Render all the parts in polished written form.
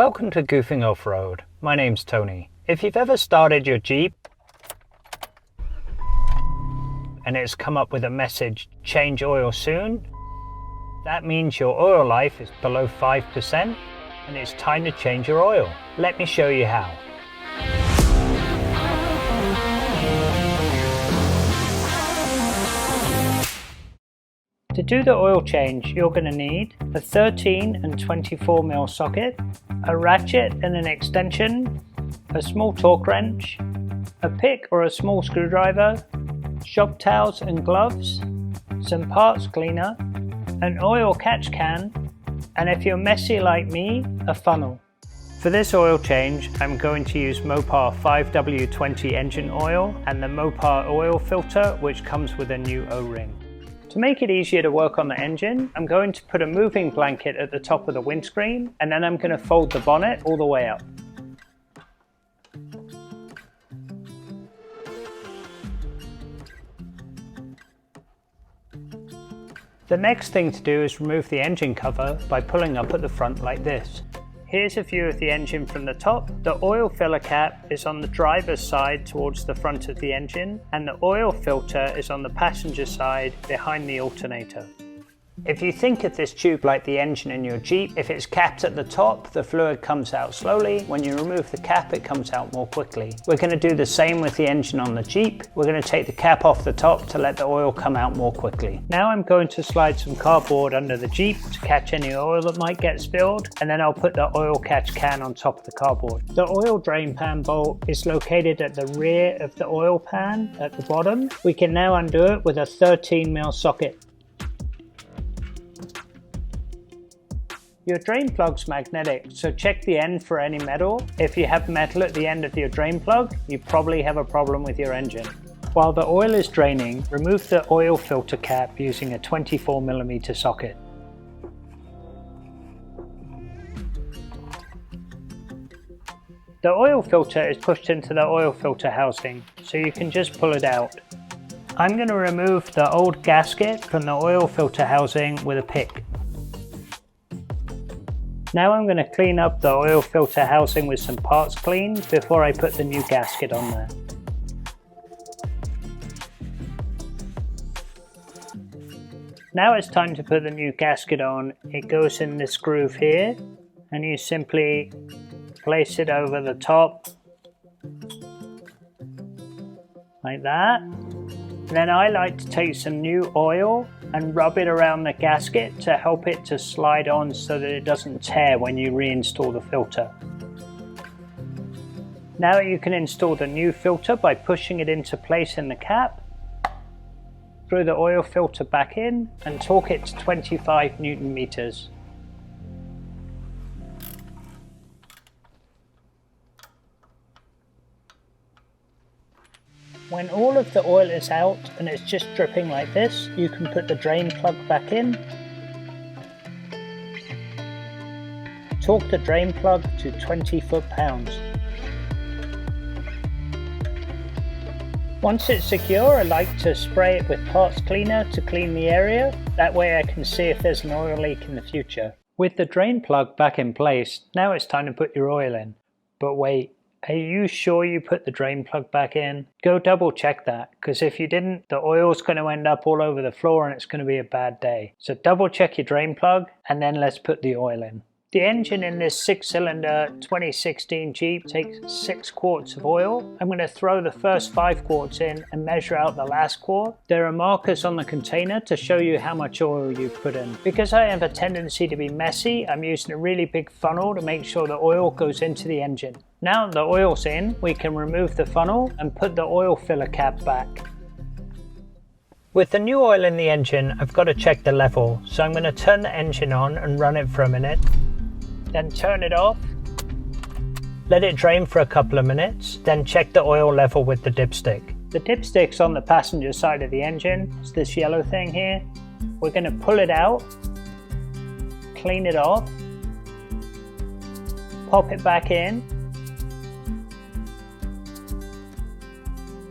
Welcome to Goofing Off-Road. My name's Tony. If you've ever started your Jeep and it's come up with a message, change oil soon, that means your oil life is below 5% and it's time to change your oil. Let me show you how. To do the oil change, you're going to need a 13 and 24 mil socket, a ratchet and an extension, a small torque wrench, a pick or a small screwdriver, shop towels and gloves, some parts cleaner, an oil catch can, and if you're messy like me, a funnel. For this oil change, I'm going to use Mopar 5W20 engine oil and the Mopar oil filter, which comes with a new O-ring. To make it easier to work on the engine, I'm going to put a moving blanket at the top of the windscreen, and then I'm going to fold the bonnet all the way up. The next thing to do is remove the engine cover by pulling up at the front like this. Here's a view of the engine from the top. The oil filler cap is on the driver's side towards the front of the engine, and the oil filter is on the passenger side behind the alternator. If you think of this tube like the engine in your Jeep, if it's capped at the top, the fluid comes out slowly. When you remove the cap, it comes out more quickly. We're going to do the same with the engine on the Jeep. We're going to take the cap off the top to let the oil come out more quickly. Now I'm going to slide some cardboard under the Jeep to catch any oil that might get spilled, and then I'll put the oil catch can on top of the cardboard. The oil drain pan bolt is located at the rear of the oil pan at the bottom. We can now undo it with a 13 mil socket. Your drain plug's magnetic, so check the end for any metal. If you have metal at the end of your drain plug, you probably have a problem with your engine. While the oil is draining, remove the oil filter cap using a 24mm socket. The oil filter is pushed into the oil filter housing, so you can just pull it out. I'm going to remove the old gasket from the oil filter housing with a pick. Now I'm going to clean up the oil filter housing with some parts clean before I put the new gasket on there. Now it's time to put the new gasket on. It goes in this groove here, and you simply place it over the top like that. And then I like to take some new oil and rub it around the gasket to help it to slide on so that it doesn't tear when you reinstall the filter. Now you can install the new filter by pushing it into place in the cap, throw the oil filter back in and torque it to 25 Newton meters. When all of the oil is out and it's just dripping like this, you can put the drain plug back in. Torque the drain plug to 20 foot-pounds. Once it's secure, I like to spray it with parts cleaner to clean the area. That way I can see if there's an oil leak in the future. With the drain plug back in place, now it's time to put your oil in. But wait. Are you sure you put the drain plug back in? Go double check that, because if you didn't, the oil's going to end up all over the floor and it's going to be a bad day. So double check your drain plug and then let's put the oil in. The engine in this 6-cylinder 2016 Jeep takes 6 quarts of oil. I'm going to throw the first 5 quarts in and measure out the last quart. There are markers on the container to show you how much oil you've put in. Because I have a tendency to be messy, I'm using a really big funnel to make sure the oil goes into the engine. Now the oil's in, we can remove the funnel and put the oil filler cap back. With the new oil in the engine, I've got to check the level, so I'm going to turn the engine on and run it for a minute. Then turn it off, let it drain for a couple of minutes, then check the oil level with the dipstick. The dipstick's on the passenger side of the engine, it's this yellow thing here. We're going to pull it out, clean it off, pop it back in,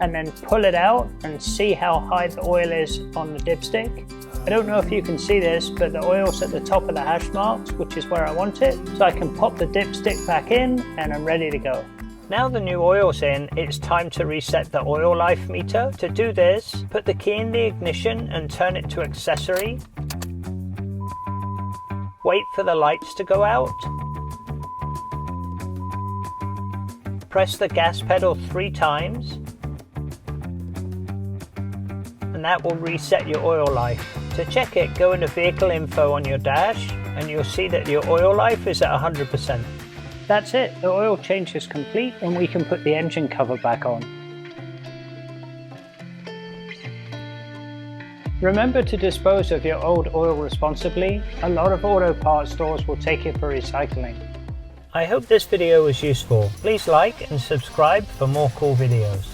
and then pull it out and see how high the oil is on the dipstick. I don't know if you can see this, but the oil's at the top of the hash marks, which is where I want it. So I can pop the dipstick back in and I'm ready to go. Now the new oil's in, it's time to reset the oil life meter. To do this, put the key in the ignition and turn it to accessory. Wait for the lights to go out. Press the gas pedal 3 times. And that will reset your oil life. To check it, go into vehicle info on your dash and you'll see that your oil life is at 100%. That's it, the oil change is complete and we can put the engine cover back on. Remember to dispose of your old oil responsibly. A lot of auto parts stores will take it for recycling. I hope this video was useful. Please like and subscribe for more cool videos.